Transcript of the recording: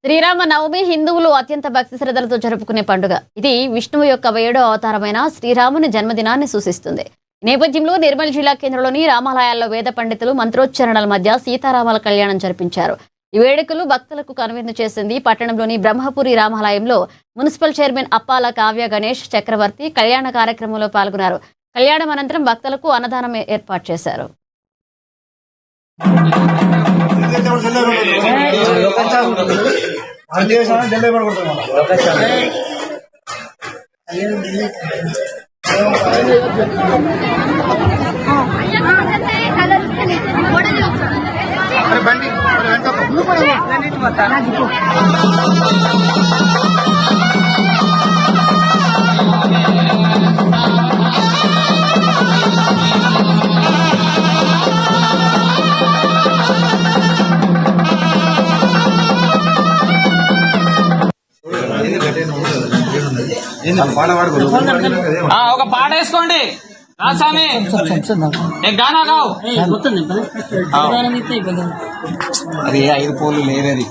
శ్రీరామ నవమి హిందువులు అత్యంత భక్తి శ్రద్ధలతో జరుపుకునే పండుగ. ఇది విష్ణువు యొక్క 7వ అవతారమైన శ్రీరాముని జన్మదినాన్ని సూచిస్తుంది. ఈ నేపథ్యంలో నిర్మల్ జిల్లా కేంద్రంలోని రామాలయాల్లో వేద పండితులు మంత్రోచ్చరణల మధ్య సీతారాముల కళ్యాణం జరిపించారు. ఈ వేడుకలు భక్తులకు కనువిందు చేసింది. పట్టణంలోని బ్రహ్మపురి రామాలయంలో మున్సిపల్ చైర్మన్ అప్పాల కావ్య గణేష్ చక్రవర్తి కళ్యాణ కార్యక్రమంలో పాల్గొన్నారు. కళ్యాణం అనంతరం భక్తులకు అన్నదానం ఏర్పాటు చేశారు. ఒక పాట వేసుకోండి రాసామి గానా గావు అది 5 పోలు లేవేది.